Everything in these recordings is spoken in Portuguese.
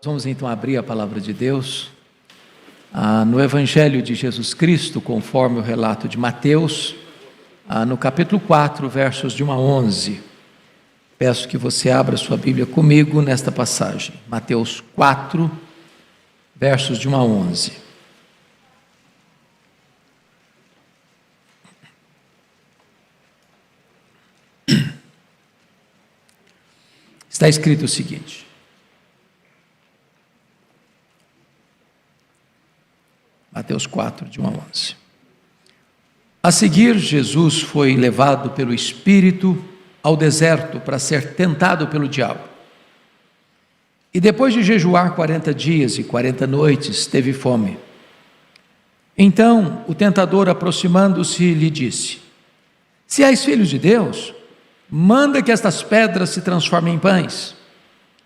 Vamos então abrir a palavra de Deus no Evangelho de Jesus Cristo, conforme o relato de Mateus, no capítulo 4, versos de 1 a 11. Peço que você abra sua Bíblia comigo nesta passagem. Mateus 4, versos de 1 a 11. Está escrito o seguinte: Mateus 4, de 1 a 11. A seguir, Jesus foi levado pelo Espírito ao deserto para ser tentado pelo diabo. E depois de jejuar 40 dias e 40 noites, teve fome. Então o tentador, aproximando-se, lhe disse: Se és filho de Deus, manda que estas pedras se transformem em pães.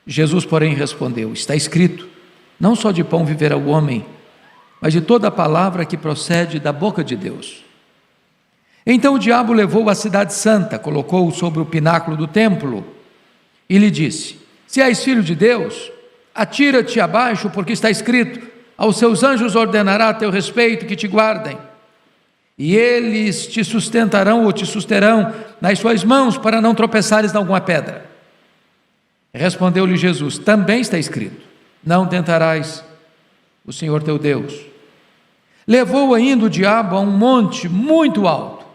Jesus, porém, respondeu: Está escrito, não só de pão viverá o homem, mas de toda a palavra que procede da boca de Deus. Então o diabo levou-o à cidade santa, colocou-o sobre o pináculo do templo e lhe disse: Se és filho de Deus, atira-te abaixo, porque está escrito: aos seus anjos ordenará a teu respeito que te guardem, e eles te sustentarão ou te susterão nas suas mãos, para não tropeçares em alguma pedra. Respondeu-lhe Jesus: Também está escrito: não tentarás o Senhor teu Deus. Levou ainda o diabo a um monte muito alto,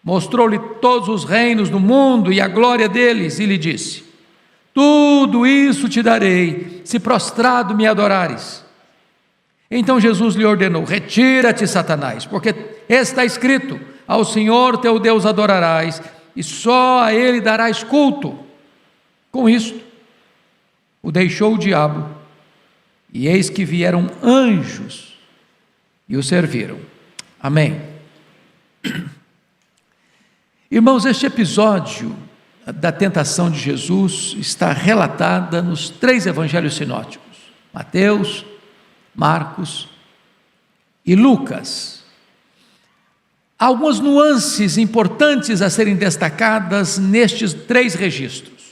mostrou-lhe todos os reinos do mundo e a glória deles, e lhe disse: Tudo isso te darei, se prostrado me adorares. Então Jesus lhe ordenou: Retira-te, Satanás, porque está escrito: ao Senhor teu Deus adorarás, e só a Ele darás culto. Com isto, o deixou o diabo, e eis que vieram anjos e o serviram. Amém. Irmãos, este episódio da tentação de Jesus está relatada nos 3 evangelhos sinóticos: Mateus, Marcos e Lucas. Há algumas nuances importantes a serem destacadas nestes 3 registros.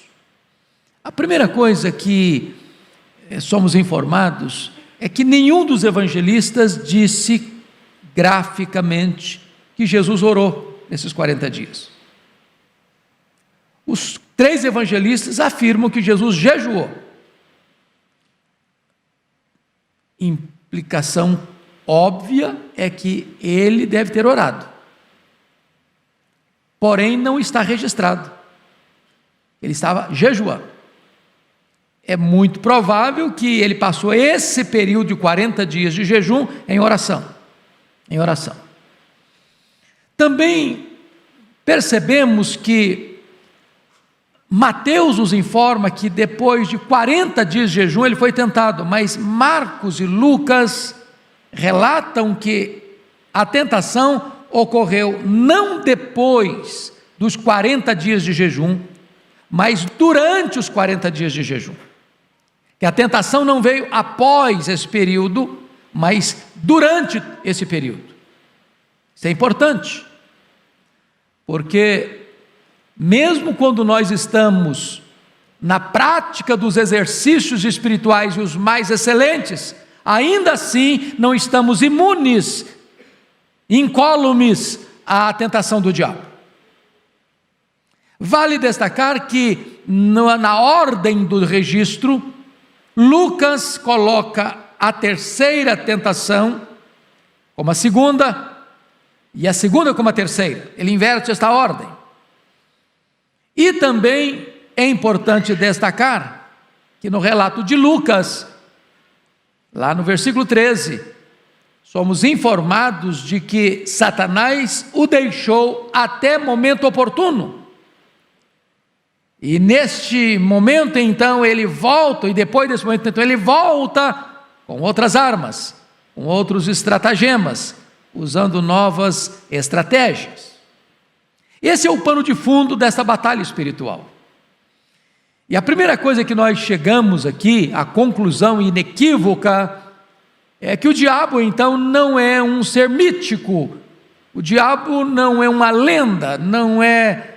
A primeira coisa que somos informados é que nenhum dos evangelistas disse graficamente que Jesus orou nesses 40 dias. Os 3 evangelistas afirmam que Jesus jejuou. Implicação óbvia é que ele deve ter orado, porém não está registrado. Ele estava jejuando. É muito provável que ele passou esse período de 40 dias de jejum em oração. Também percebemos que Mateus nos informa que depois de 40 dias de jejum ele foi tentado, mas Marcos e Lucas relatam que a tentação ocorreu não depois dos 40 dias de jejum, mas durante os 40 dias de jejum. Que a tentação não veio após esse período, mas durante esse período. Isso é importante, porque mesmo quando nós estamos na prática dos exercícios espirituais, os mais excelentes, ainda assim não estamos imunes, incólumes à tentação do diabo. Vale destacar que na ordem do registro, Lucas coloca a terceira tentação como a segunda, e a segunda como a terceira. Ele inverte esta ordem. E também é importante destacar que no relato de Lucas, lá no versículo 13, somos informados de que Satanás o deixou até momento oportuno. E neste momento então ele volta, e depois desse momento então ele volta com outras armas, com outros estratagemas, usando novas estratégias. Esse é o pano de fundo dessa batalha espiritual. E a primeira coisa que nós chegamos aqui, a conclusão inequívoca, é que o diabo então não é um ser mítico, o diabo não é uma lenda, não é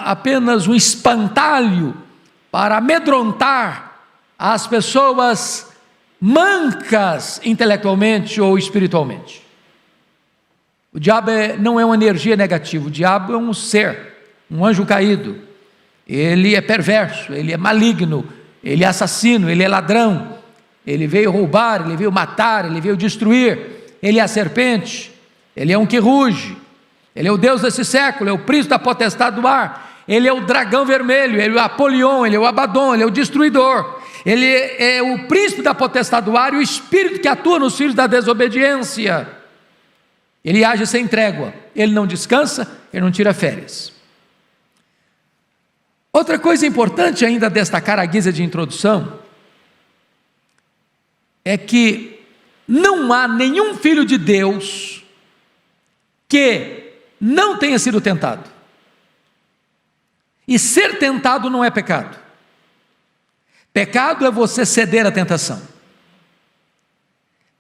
apenas um espantalho para amedrontar às pessoas mancas intelectualmente ou espiritualmente. O diabo não é uma energia negativa, o diabo é um ser, um anjo caído. Ele é perverso, ele é maligno, ele é assassino, ele é ladrão, ele veio roubar, ele veio matar, ele veio destruir, ele é a serpente, ele é um que ruge, ele é o Deus desse século, é o príncipe da potestade do ar, ele é o dragão vermelho, ele é o Apolion, ele é o Abaddon, ele é o destruidor, ele é o príncipe da potestade do ar e o espírito que atua nos filhos da desobediência. Ele age sem trégua, ele não descansa, ele não tira férias. Outra coisa importante ainda a destacar à guisa de introdução é que não há nenhum filho de Deus que não tenha sido tentado. E ser tentado não é pecado. Pecado é você ceder à tentação.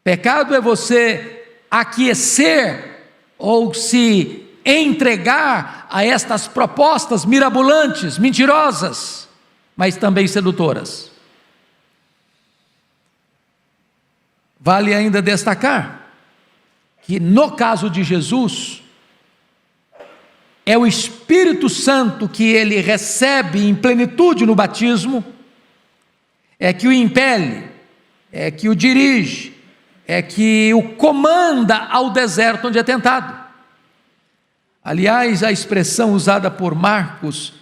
Pecado é você aquecer ou se entregar a estas propostas mirabolantes, mentirosas, mas também sedutoras. Vale ainda destacar que no caso de Jesus, é o Espírito Santo que ele recebe em plenitude no batismo, é que o impele, é que o dirige, é que o comanda ao deserto onde é tentado. Aliás, a expressão usada por Marcos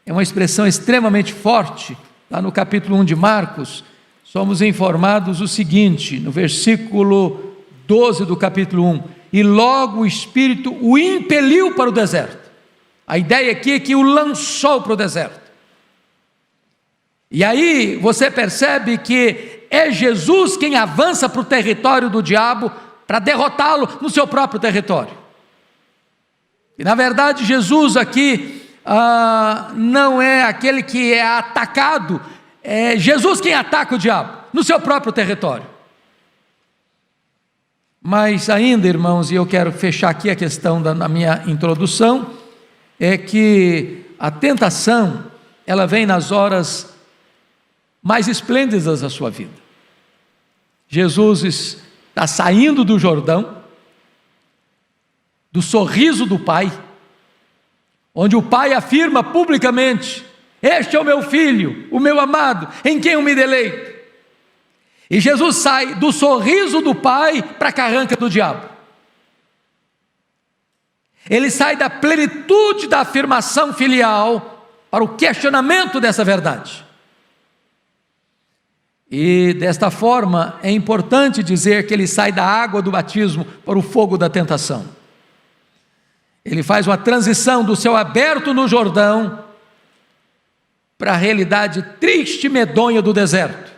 é uma expressão extremamente forte. Lá no capítulo 1 de Marcos, somos informados o seguinte, no versículo 12 do capítulo 1: e logo o Espírito o impeliu para o deserto. A ideia aqui é que o lançou para o deserto. E aí você percebe que é Jesus quem avança para o território do diabo para derrotá-lo no seu próprio território. E na verdade Jesus aqui não é aquele que é atacado, é Jesus quem ataca o diabo no seu próprio território. Mas ainda, irmãos, e eu quero fechar aqui a questão na minha introdução, é que a tentação, ela vem nas horas mais esplêndidas da sua vida. Jesus está saindo do Jordão, do sorriso do Pai, onde o Pai afirma publicamente: este é o meu filho, o meu amado, em quem eu me deleito. E Jesus sai do sorriso do Pai para a carranca do diabo. Ele sai da plenitude da afirmação filial para o questionamento dessa verdade. E desta forma é importante dizer que ele sai da água do batismo para o fogo da tentação. Ele faz uma transição do céu aberto no Jordão para a realidade triste e medonha do deserto.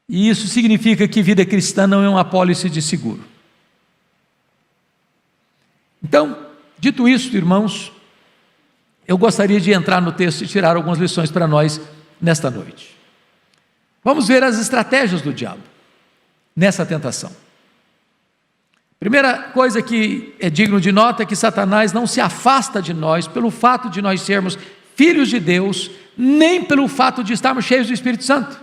E isso significa que vida cristã não é uma apólice de seguro. Então, dito isso, irmãos, eu gostaria de entrar no texto e tirar algumas lições para nós nesta noite. Vamos ver as estratégias do diabo nessa tentação. Primeira coisa que é digno de nota é que Satanás não se afasta de nós pelo fato de nós sermos filhos de Deus, nem pelo fato de estarmos cheios do Espírito Santo.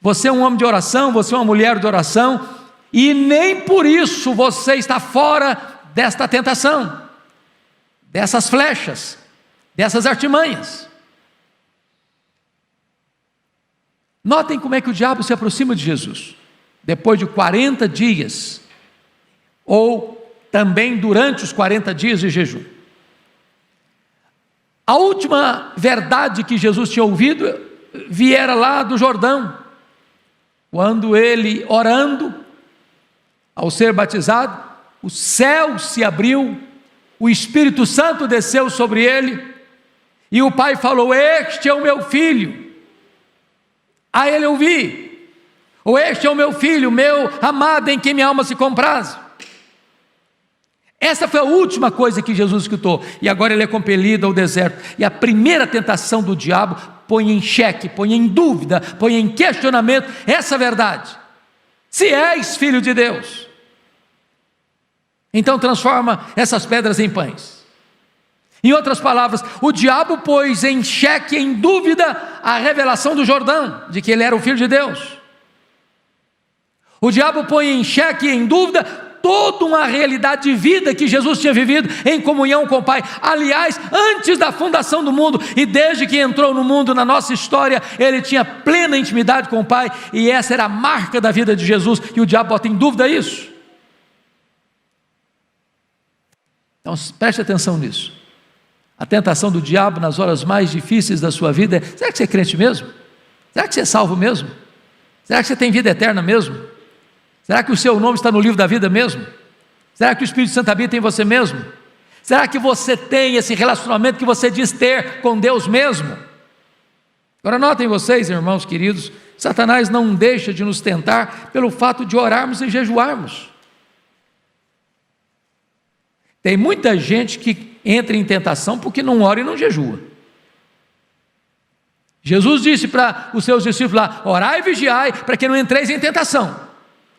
Você é um homem de oração, você é uma mulher de oração, e nem por isso você está fora desta tentação, dessas flechas, dessas artimanhas. Notem como é que o diabo se aproxima de Jesus. Depois de 40 dias, ou também durante os 40 dias de jejum. A última verdade que Jesus tinha ouvido viera lá do Jordão, quando ele, orando, ao ser batizado, o céu se abriu, o Espírito Santo desceu sobre ele, e o Pai falou: este é o meu filho, a ele ouvi. Ou este é o meu filho, meu amado, em quem minha alma se compraz. Essa foi a última coisa que Jesus escutou, e agora ele é compelido ao deserto, e a primeira tentação do diabo põe em xeque, põe em dúvida, põe em questionamento essa verdade: se és filho de Deus, então transforma essas pedras em pães. Em outras palavras, o diabo pôs em xeque, em dúvida, a revelação do Jordão, de que ele era o Filho de Deus. O diabo põe em xeque, em dúvida, toda uma realidade de vida que Jesus tinha vivido em comunhão com o Pai. Aliás, antes da fundação do mundo e desde que entrou no mundo, na nossa história, ele tinha plena intimidade com o Pai, e essa era a marca da vida de Jesus, e o diabo bota em dúvida isso. Então preste atenção nisso. A tentação do diabo nas horas mais difíceis da sua vida é: será que você é crente mesmo? Será que você é salvo mesmo? Será que você tem vida eterna mesmo? Será que o seu nome está no livro da vida mesmo? Será que o Espírito Santo habita em você mesmo? Será que você tem esse relacionamento que você diz ter com Deus mesmo? Agora notem vocês, irmãos queridos, Satanás não deixa de nos tentar pelo fato de orarmos e jejuarmos. Tem muita gente que entra em tentação porque não ora e não jejua. Jesus disse para os seus discípulos lá: orai e vigiai, para que não entreis em tentação.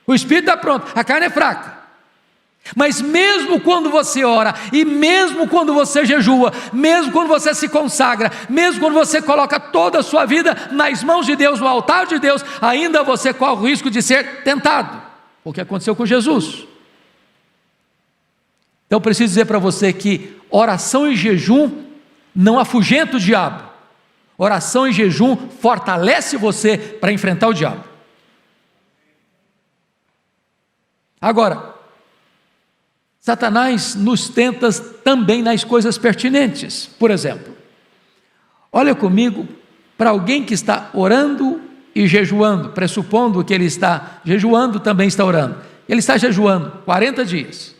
O espírito está pronto, a carne é fraca. Mas mesmo quando você ora, e mesmo quando você jejua, mesmo quando você se consagra, mesmo quando você coloca toda a sua vida nas mãos de Deus, no altar de Deus, ainda você corre o risco de ser tentado, o que aconteceu com Jesus. Então eu preciso dizer para você que oração e jejum não afugenta o diabo. Oração e jejum fortalece você para enfrentar o diabo. Agora, Satanás nos tenta também nas coisas pertinentes. Por exemplo, olha comigo para alguém que está orando e jejuando, pressupondo que ele está jejuando, também está orando. Ele está jejuando 40 dias.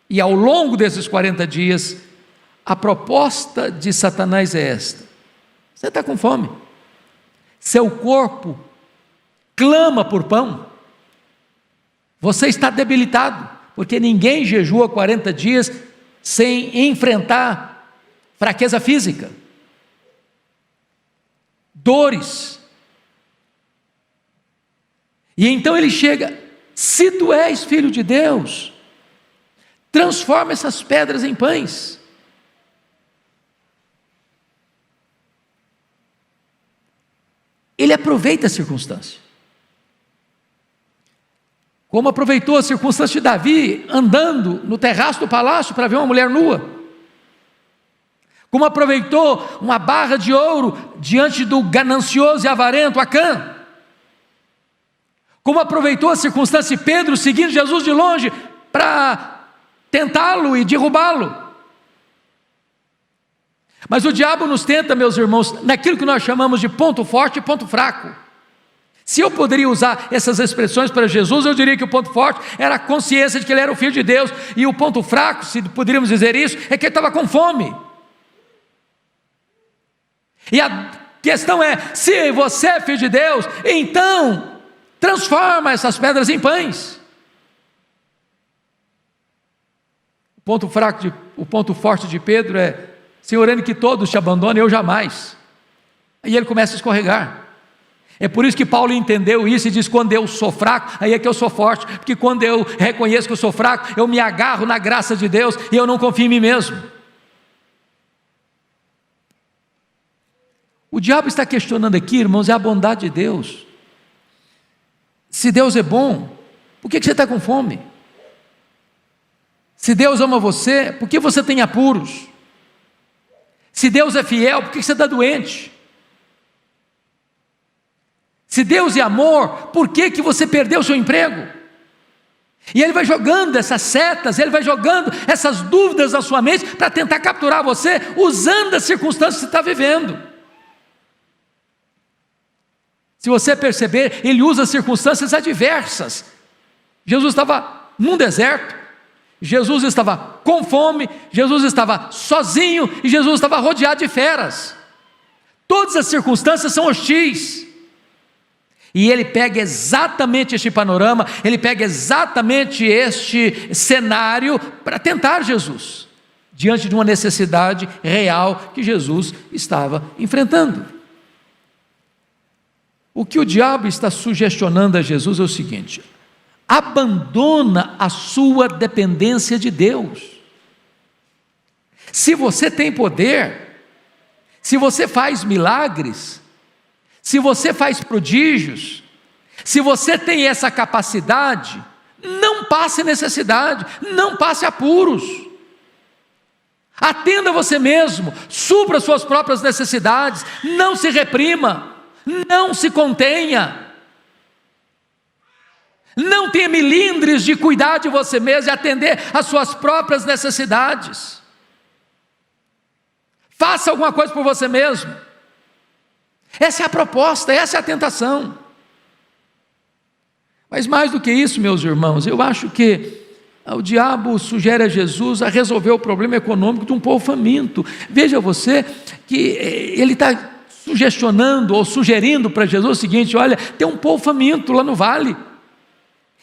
E ao longo desses 40 dias, a proposta de Satanás é esta: você está com fome, seu corpo clama por pão, você está debilitado, porque ninguém jejua 40 dias sem enfrentar fraqueza física, dores. E então ele chega: se tu és filho de Deus, transforma essas pedras em pães. Ele aproveita a circunstância, como aproveitou a circunstância de Davi andando no terraço do palácio para ver uma mulher nua, como aproveitou uma barra de ouro diante do ganancioso e avarento Acã, como aproveitou a circunstância de Pedro seguindo Jesus de longe para tentá-lo e derrubá-lo. Mas o diabo nos tenta, meus irmãos, naquilo que nós chamamos de ponto forte e ponto fraco. Se eu poderia usar essas expressões para Jesus, eu diria que o ponto forte era a consciência de que ele era o Filho de Deus, e o ponto fraco, se poderíamos dizer isso, é que ele estava com fome. E a questão é: se você é filho de Deus, então transforma essas pedras em pães. O ponto forte de Pedro é: Senhor, antes que todos te abandonem, eu jamais. Aí ele começa a escorregar. É por isso que Paulo entendeu isso e diz: quando eu sou fraco, aí é que eu sou forte, porque quando eu reconheço que eu sou fraco, eu me agarro na graça de Deus e eu não confio em mim mesmo. O diabo está questionando aqui, irmãos, é a bondade de Deus. Se Deus é bom, por que você está com fome? Se Deus ama você, por que você tem apuros? Se Deus é fiel, por que você está doente? Se Deus é amor, por que você perdeu o seu emprego? E ele vai jogando essas setas, ele vai jogando essas dúvidas na sua mente para tentar capturar você, usando as circunstâncias que você está vivendo. Se você perceber, ele usa circunstâncias adversas. Jesus estava num deserto, Jesus estava com fome, Jesus estava sozinho e Jesus estava rodeado de feras. Todas as circunstâncias são hostis. E ele pega exatamente este panorama, ele pega exatamente este cenário para tentar Jesus, diante de uma necessidade real que Jesus estava enfrentando. O que o diabo está sugestionando a Jesus é o seguinte: abandona a sua dependência de Deus. Se você tem poder, se você faz milagres, se você faz prodígios, se você tem essa capacidade, não passe necessidade, não passe apuros. Atenda você mesmo, supra suas próprias necessidades, não se reprima, não se contenha. Não tenha milindres de cuidar de você mesmo e atender às suas próprias necessidades. Faça alguma coisa por você mesmo. Essa é a proposta, essa é a tentação. Mas mais do que isso, meus irmãos, eu acho que o diabo sugere a Jesus a resolver o problema econômico de um povo faminto. Veja você que ele está sugestionando ou sugerindo para Jesus o seguinte: olha, tem um povo faminto lá no vale.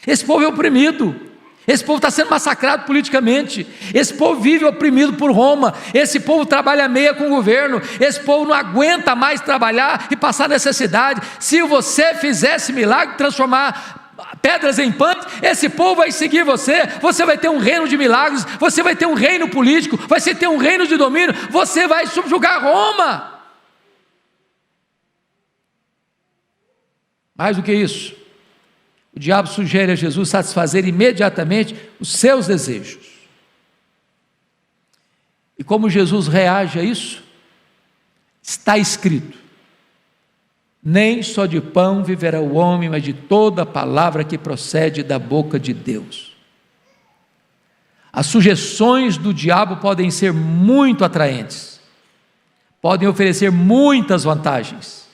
Esse povo é oprimido. Esse povo está sendo massacrado politicamente. Esse povo vive oprimido por Roma. Esse povo trabalha meia com o governo. Esse povo não aguenta mais trabalhar e passar necessidade. Se você fizesse milagre, transformar pedras em pães, esse povo vai seguir você. Você vai ter um reino de milagres. Você vai ter um reino político. Vai ter um reino de domínio. Você vai subjugar Roma. Mais do que isso, o diabo sugere a Jesus satisfazer imediatamente os seus desejos. E como Jesus reage a isso? Está escrito: nem só de pão viverá o homem, mas de toda a palavra que procede da boca de Deus. As sugestões do diabo podem ser muito atraentes, podem oferecer muitas vantagens.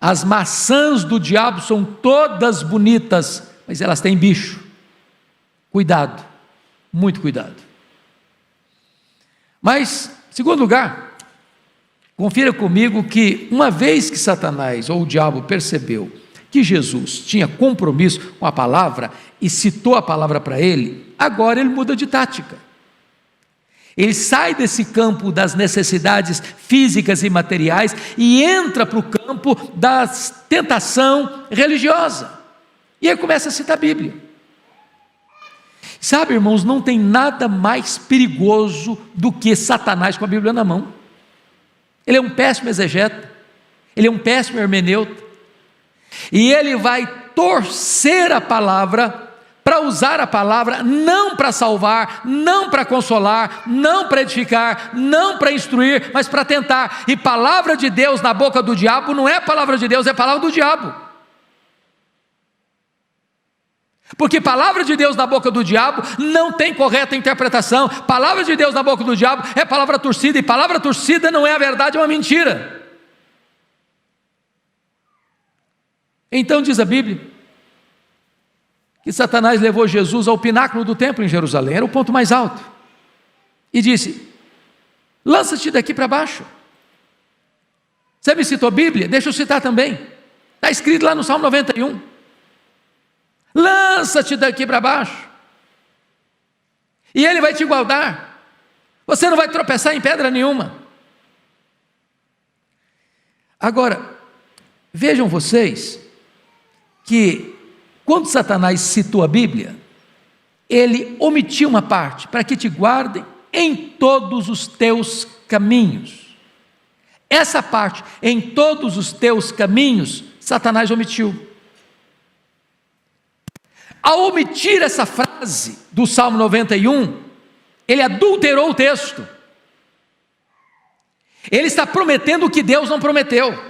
As maçãs do diabo são todas bonitas, mas elas têm bicho. Cuidado, muito cuidado. Mas, em segundo lugar, confira comigo que uma vez que Satanás ou o diabo percebeu que Jesus tinha compromisso com a palavra e citou a palavra para ele, agora ele muda de tática. Ele sai desse campo das necessidades físicas e materiais e entra para o campo da tentação religiosa. E aí começa a citar a Bíblia. Sabe, irmãos, não tem nada mais perigoso do que Satanás com a Bíblia na mão. Ele é um péssimo exegeta, ele é um péssimo hermeneuta, e ele vai torcer a palavra para usar a palavra não para salvar, não para consolar, não para edificar, não para instruir, mas para tentar. E palavra de Deus na boca do diabo não é palavra de Deus, é palavra do diabo. Porque palavra de Deus na boca do diabo não tem correta interpretação. Palavra de Deus na boca do diabo é palavra torcida, e palavra torcida não é a verdade, é uma mentira. Então diz a Bíblia que Satanás levou Jesus ao pináculo do templo em Jerusalém, era o ponto mais alto, e disse: lança-te daqui para baixo. Você me citou a Bíblia? Deixa eu citar também, está escrito lá no Salmo 91, lança-te daqui para baixo, e ele vai te guardar, você não vai tropeçar em pedra nenhuma. Agora, vejam vocês, que quando Satanás citou a Bíblia, ele omitiu uma parte: para que te guardem em todos os teus caminhos. Essa parte, em todos os teus caminhos, Satanás omitiu. Ao omitir essa frase do Salmo 91, ele adulterou o texto. Ele está prometendo o que Deus não prometeu.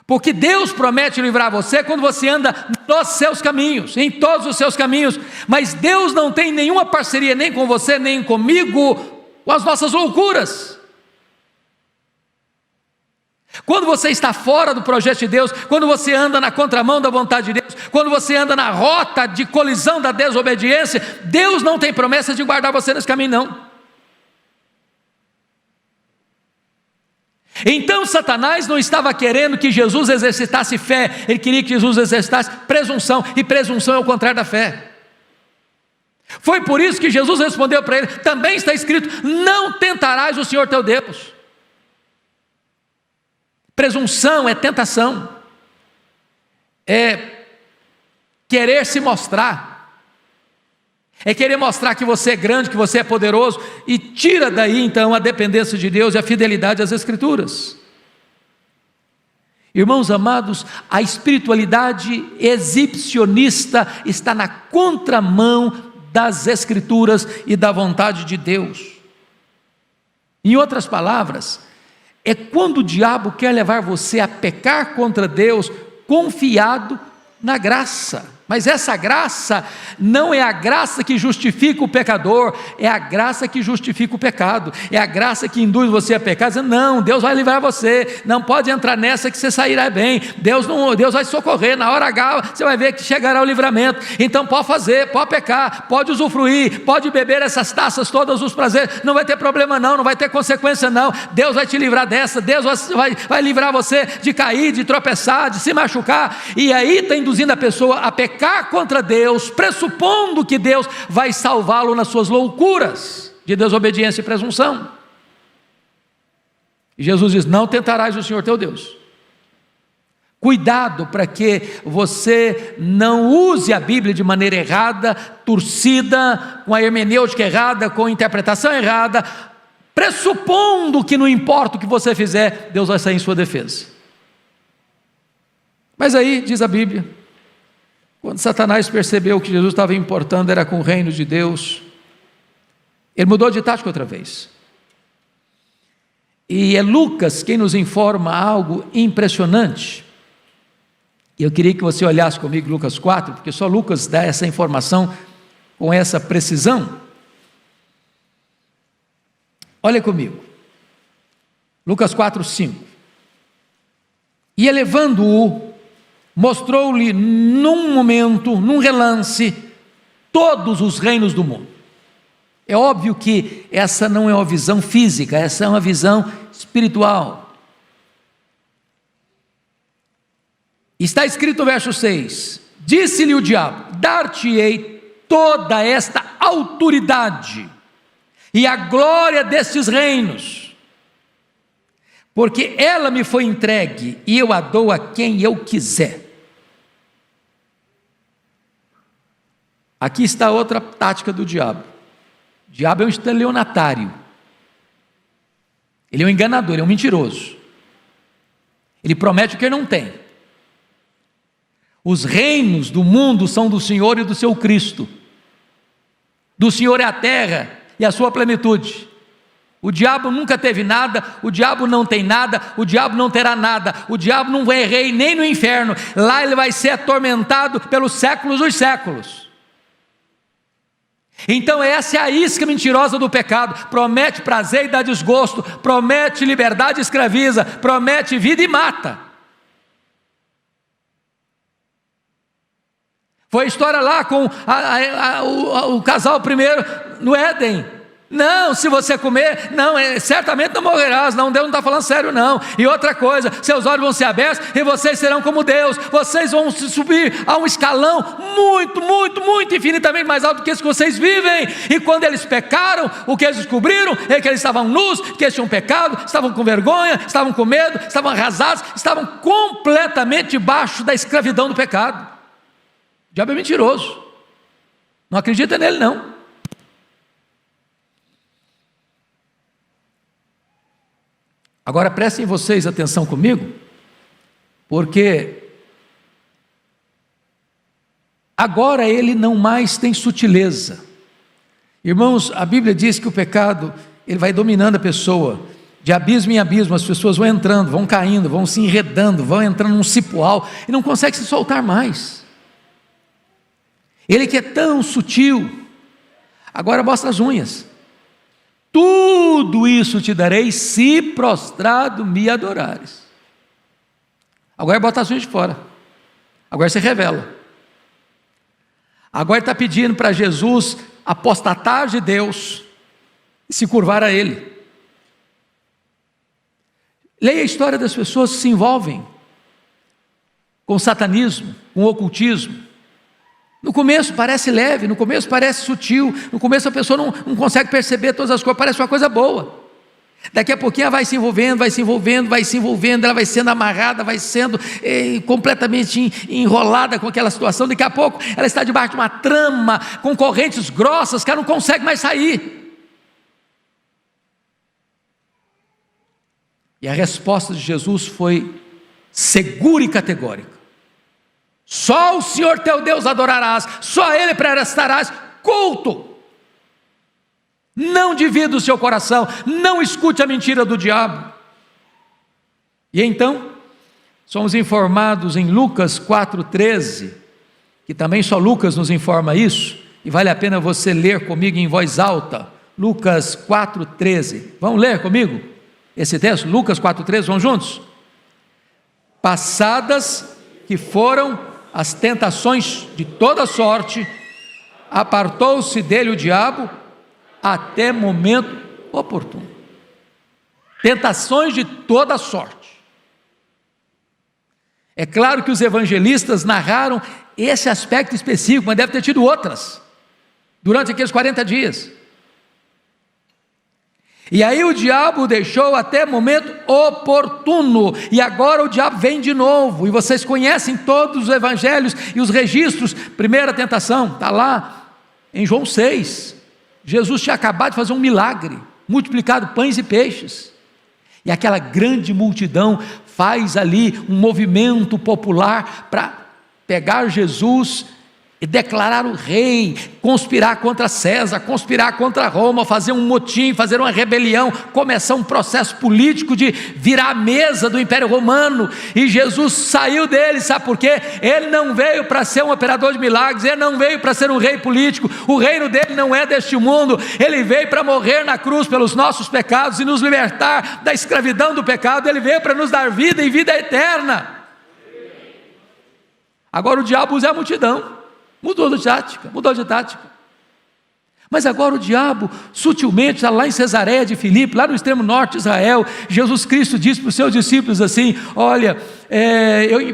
Porque Deus promete livrar você quando você anda nos seus caminhos, em todos os seus caminhos, mas Deus não tem nenhuma parceria nem com você, nem comigo, com as nossas loucuras. Quando você está fora do projeto de Deus, quando você anda na contramão da vontade de Deus, quando você anda na rota de colisão da desobediência, Deus não tem promessa de guardar você nesse caminho, não. Então Satanás não estava querendo que Jesus exercitasse fé, ele queria que Jesus exercitasse presunção, e presunção é o contrário da fé. Foi por isso que Jesus respondeu para ele: também está escrito, não tentarás o Senhor teu Deus. Presunção é tentação, é querer se mostrar, é querer mostrar que você é grande, que você é poderoso, e tira daí então a dependência de Deus e a fidelidade às Escrituras. Irmãos amados, a espiritualidade exibicionista está na contramão das Escrituras e da vontade de Deus. Em outras palavras, é quando o diabo quer levar você a pecar contra Deus, confiado na graça. Mas essa graça não é a graça que justifica o pecador, é a graça que justifica o pecado, é a graça que induz você a pecar, dizendo, não, Deus vai livrar você, não pode entrar nessa que você sairá bem, Deus vai socorrer, na hora H você vai ver que chegará o livramento, então pode fazer, pode pecar, pode usufruir, pode beber essas taças, todos os prazeres, não vai ter problema não vai ter consequência não, Deus vai te livrar dessa, Deus vai livrar você de cair, de tropeçar, de se machucar, e aí está induzindo a pessoa a pecar contra Deus, pressupondo que Deus vai salvá-lo nas suas loucuras de desobediência e presunção. E Jesus diz, não tentarás o Senhor teu Deus. Cuidado para que você não use a Bíblia de maneira errada, torcida, com a hermenêutica errada, com a interpretação errada, pressupondo que não importa o que você fizer, Deus vai sair em sua defesa. Mas aí, diz a Bíblia, quando Satanás percebeu que Jesus estava importando era com o reino de Deus, ele mudou de tática outra vez. E é Lucas quem nos informa algo impressionante. E eu queria que você olhasse comigo Lucas 4, porque só Lucas dá essa informação com essa precisão. Olha comigo, Lucas 4, 5. E elevando-o, mostrou-lhe num momento, num relance, todos os reinos do mundo. É óbvio que essa não é uma visão física, essa é uma visão espiritual. Está escrito no verso 6, disse-lhe o diabo, dar-te-ei toda esta autoridade e a glória destes reinos, porque ela me foi entregue e eu a dou a quem eu quiser. Aqui está outra tática do diabo. O diabo é um estelionatário, ele é um enganador, ele é um mentiroso, ele promete o que ele não tem. Os reinos do mundo são do Senhor e do seu Cristo, do Senhor é a terra e a sua plenitude. O diabo nunca teve nada, o diabo não tem nada, o diabo não terá nada, o diabo não vai rei nem no inferno, lá ele vai ser atormentado pelos séculos dos séculos. Então essa é a isca mentirosa do pecado, promete prazer e dá desgosto, promete liberdade e escraviza, promete vida e mata. Foi a história lá com o casal primeiro no Éden. Não, se você comer, não, certamente não morrerás. Não, Deus não está falando sério não. E outra coisa, seus olhos vão ser abertos e vocês serão como Deus. Vocês vão subir a um escalão muito infinitamente mais alto do que esse que vocês vivem. E quando eles pecaram, o que eles descobriram é que eles estavam nus, que eles tinham pecado, estavam com vergonha, estavam com medo, estavam arrasados, estavam completamente debaixo da escravidão do pecado. O diabo é mentiroso, não acredita nele não. Agora prestem vocês atenção comigo, porque agora ele não mais tem sutileza. Irmãos, a Bíblia diz que o pecado, ele vai dominando a pessoa, de abismo em abismo, as pessoas vão entrando, vão caindo, vão se enredando, vão entrando num cipoal, e não consegue se soltar mais. Ele que é tão sutil, agora mostra as unhas. Tudo isso te darei se prostrado me adorares. Agora bota as unhas de fora, agora você revela. Agora está pedindo para Jesus apostatar de Deus e se curvar a Ele. Leia a história das pessoas que se envolvem com satanismo, com ocultismo. No começo parece leve, no começo parece sutil, no começo a pessoa não consegue perceber todas as coisas, parece uma coisa boa. Daqui a pouquinho ela vai se envolvendo, ela vai sendo amarrada, vai sendo completamente enrolada com aquela situação. Daqui a pouco ela está debaixo de uma trama, com correntes grossas, que ela não consegue mais sair. E a resposta de Jesus foi segura e categórica: só o Senhor teu Deus adorarás, só a Ele prestarás culto. Não divida o seu coração, não escute a mentira do diabo. E então, somos informados em Lucas 4,13, que também só Lucas nos informa isso, e vale a pena você ler comigo em voz alta, Lucas 4,13, vamos ler comigo esse texto, Lucas 4,13, vamos juntos? Passadas que foram as tentações de toda sorte, apartou-se dele o diabo, até momento oportuno. Tentações de toda sorte. É claro que os evangelistas narraram esse aspecto específico, mas deve ter tido outras, durante aqueles 40 dias. E aí o diabo deixou até momento oportuno, e agora o diabo vem de novo, e vocês conhecem todos os evangelhos e os registros. Primeira tentação, está lá em João 6, Jesus tinha acabado de fazer um milagre, multiplicado pães e peixes, e aquela grande multidão faz ali um movimento popular para pegar Jesus e declarar o rei, conspirar contra César, conspirar contra Roma, fazer um motim, fazer uma rebelião, começar um processo político de virar a mesa do Império Romano. E Jesus saiu dele, sabe por quê? Ele não veio para ser um operador de milagres, ele não veio para ser um rei político, o reino dele não é deste mundo, ele veio para morrer na cruz pelos nossos pecados e nos libertar da escravidão do pecado, ele veio para nos dar vida e vida eterna. Agora o diabo usa a multidão, mudou de tática. Mas agora o diabo, sutilmente, está lá em Cesareia de Filipe, lá no extremo norte de Israel. Jesus Cristo disse para os seus discípulos assim: olha,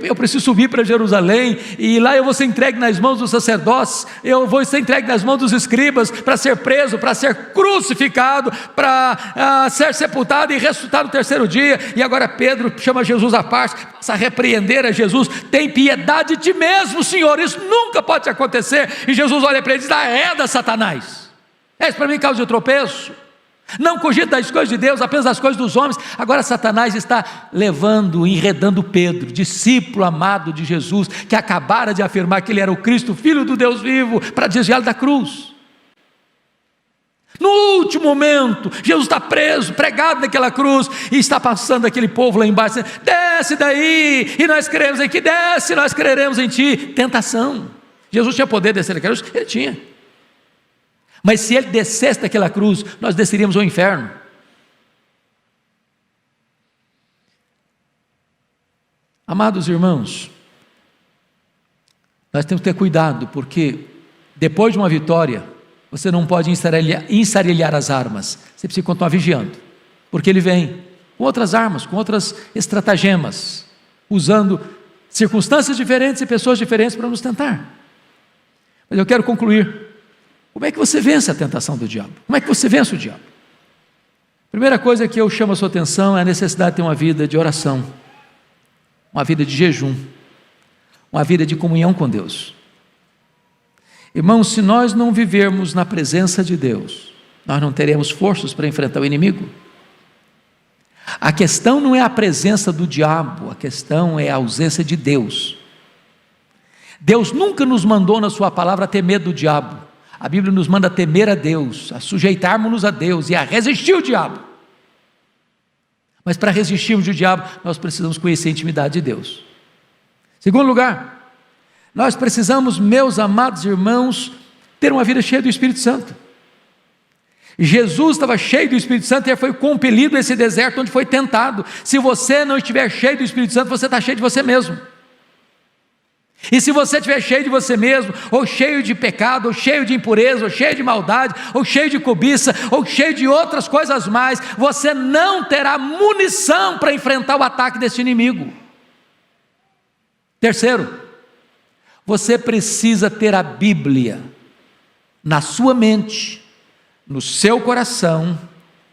eu preciso subir para Jerusalém, e lá eu vou ser entregue nas mãos dos sacerdotes, eu vou ser entregue nas mãos dos escribas, para ser preso, para ser crucificado, para ser sepultado e ressuscitar no terceiro dia. E agora Pedro chama Jesus à parte, passa a repreender a Jesus: tem piedade de ti mesmo, Senhor, isso nunca pode acontecer. E Jesus olha para ele e diz: arreda, Satanás, és para mim causa de tropeço, não cogito das coisas de Deus, apenas das coisas dos homens. Agora Satanás está enredando Pedro, discípulo amado de Jesus, que acabara de afirmar que ele era o Cristo, Filho do Deus vivo, para desviá-lo da cruz. No último momento, Jesus está preso, pregado naquela cruz, e está passando aquele povo lá embaixo, dizendo: desce daí, e nós cremos em ti, desce, nós creremos em ti. Tentação. Jesus tinha poder de descer daquela cruz? Ele tinha. Mas se ele descesse daquela cruz, nós desceríamos ao inferno. Amados irmãos, nós temos que ter cuidado, porque depois de uma vitória, você não pode ensarelhar as armas, você precisa continuar vigiando, porque ele vem com outras armas, com outras estratagemas, usando circunstâncias diferentes e pessoas diferentes para nos tentar. Mas eu quero concluir. Como é que você vence a tentação do diabo? Como é que você vence o diabo? Primeira coisa que eu chamo a sua atenção é a necessidade de ter uma vida de oração, uma vida de jejum, uma vida de comunhão com Deus. Irmãos, se nós não vivermos na presença de Deus, nós não teremos forças para enfrentar o inimigo. A questão não é a presença do diabo, a questão é a ausência de Deus. Deus nunca nos mandou na sua palavra ter medo do diabo. A Bíblia nos manda a temer a Deus, a sujeitarmos-nos a Deus e a resistir o diabo. Mas para resistirmos o diabo, nós precisamos conhecer a intimidade de Deus. Segundo lugar, nós precisamos, meus amados irmãos, ter uma vida cheia do Espírito Santo. Jesus estava cheio do Espírito Santo e ele foi compelido a esse deserto onde foi tentado. Se você não estiver cheio do Espírito Santo, você está cheio de você mesmo. E se você estiver cheio de você mesmo, ou cheio de pecado, ou cheio de impureza, ou cheio de maldade, ou cheio de cobiça, ou cheio de outras coisas mais, você não terá munição para enfrentar o ataque desse inimigo. Terceiro, você precisa ter a Bíblia na sua mente, no seu coração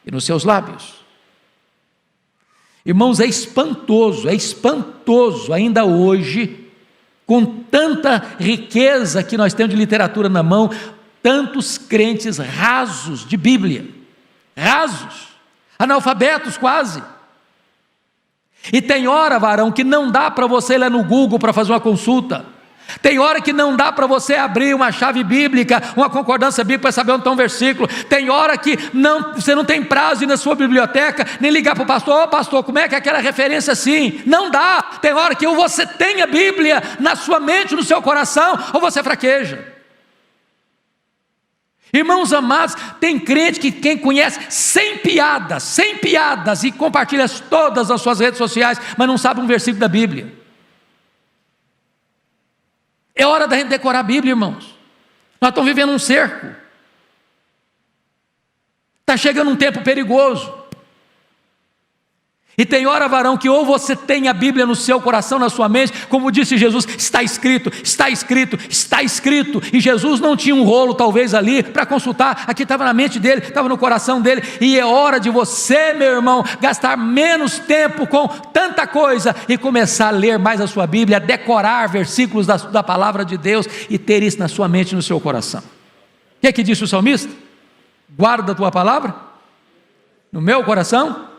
e nos seus lábios. Irmãos, é espantoso ainda hoje, com tanta riqueza que nós temos de literatura na mão, tantos crentes rasos de Bíblia, rasos, analfabetos quase. E tem hora, varão, que não dá para você ir lá no Google para fazer uma consulta. Tem hora que não dá para você abrir uma chave bíblica, uma concordância bíblica para saber onde está um versículo. Tem hora que você não tem prazo na sua biblioteca, nem ligar para o pastor: ô pastor, como é que é aquela referência assim? Não dá. Tem hora que ou você tem a Bíblia na sua mente, no seu coração, ou você fraqueja. Irmãos amados, tem crente que quem conhece sem piadas, e compartilha todas as suas redes sociais, mas não sabe um versículo da Bíblia. É hora da gente decorar a Bíblia, irmãos. Nós estamos vivendo um cerco. Está chegando um tempo perigoso. E tem hora, varão, que ou você tem a Bíblia no seu coração, na sua mente, como disse Jesus: está escrito, está escrito, está escrito. E Jesus não tinha um rolo talvez ali para consultar, aqui estava na mente dele, estava no coração dele. E é hora de você, meu irmão, gastar menos tempo com tanta coisa e começar a ler mais a sua Bíblia, a decorar versículos da palavra de Deus e ter isso na sua mente e no seu coração. O que disse o salmista? Guarda a tua palavra no meu coração,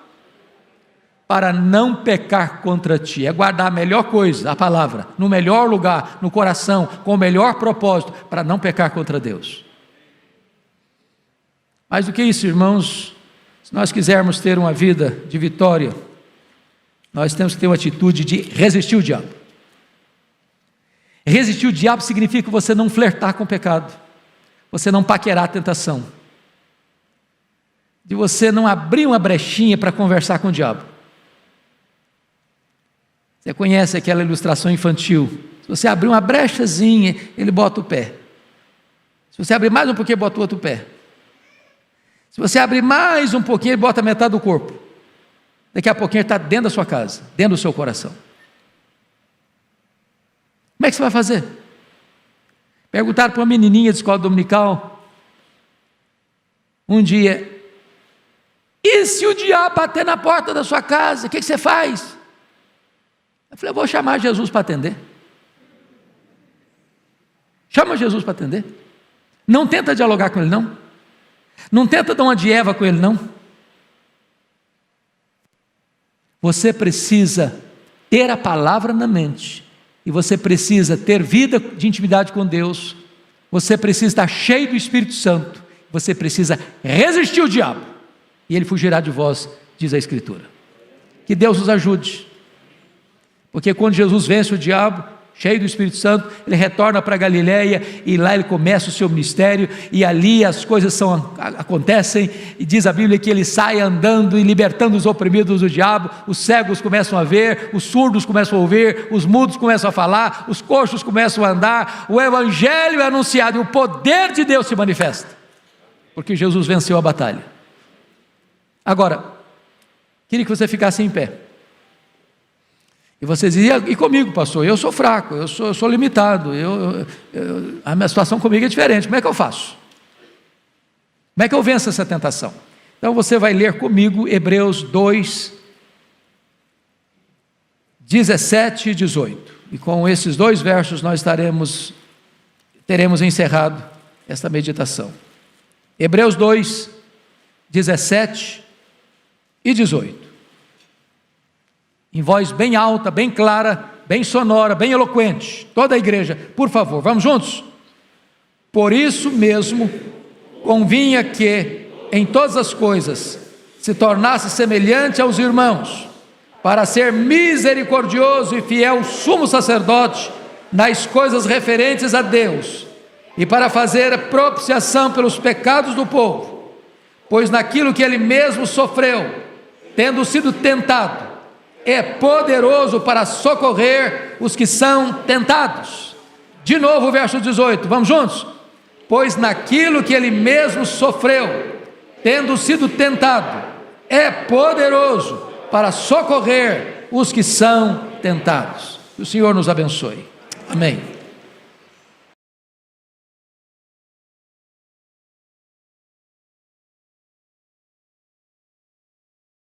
para não pecar contra ti. É guardar a melhor coisa, a palavra, no melhor lugar, no coração, com o melhor propósito, para não pecar contra Deus. Mais do que isso, irmãos, se nós quisermos ter uma vida de vitória, nós temos que ter uma atitude de resistir o diabo. Resistir o diabo significa você não flertar com o pecado, você não paquerar a tentação, de você não abrir uma brechinha para conversar com o diabo. Você conhece aquela ilustração infantil? Se você abrir uma brechazinha, ele bota o pé. Se você abrir mais um pouquinho, ele bota o outro pé. Se você abrir mais um pouquinho, ele bota metade do corpo. Daqui a pouquinho ele está dentro da sua casa, dentro do seu coração. Como é que você vai fazer? Perguntaram para uma menininha de escola dominical um dia: e se o diabo bater na porta da sua casa, o que você faz? Eu falei: eu vou chamar Jesus para atender. Chama Jesus para atender. Não tenta dialogar com ele, não. Não tenta dar uma de Eva com ele, não. Você precisa ter a palavra na mente, e você precisa ter vida de intimidade com Deus. Você precisa estar cheio do Espírito Santo. Você precisa resistir o diabo, e ele fugirá de vós, diz a Escritura. Que Deus nos ajude. Porque quando Jesus vence o diabo, cheio do Espírito Santo, ele retorna para Galileia, e lá ele começa o seu ministério, e ali as coisas acontecem, e diz a Bíblia que ele sai andando e libertando os oprimidos do diabo. Os cegos começam a ver, os surdos começam a ouvir, os mudos começam a falar, os coxos começam a andar, o evangelho é anunciado, e o poder de Deus se manifesta, porque Jesus venceu a batalha. Agora, queria que você ficasse em pé. E você dizia: e comigo, pastor? Eu sou fraco, eu sou limitado, a minha situação comigo é diferente, como é que eu faço? Como é que eu venço essa tentação? Então você vai ler comigo Hebreus 2, 17 e 18, e com esses dois versos nós teremos encerrado esta meditação. Hebreus 2, 17 e 18. Em voz bem alta, bem clara, bem sonora, bem eloquente. Toda a igreja, por favor, vamos juntos? Por isso mesmo, convinha que, em todas as coisas, se tornasse semelhante aos irmãos, para ser misericordioso e fiel sumo sacerdote nas coisas referentes a Deus, e para fazer a propiciação pelos pecados do povo, pois naquilo que ele mesmo sofreu, tendo sido tentado, é poderoso para socorrer os que são tentados. De novo o verso 18, vamos juntos? Pois naquilo que ele mesmo sofreu, tendo sido tentado, é poderoso para socorrer os que são tentados. Que o Senhor nos abençoe. Amém.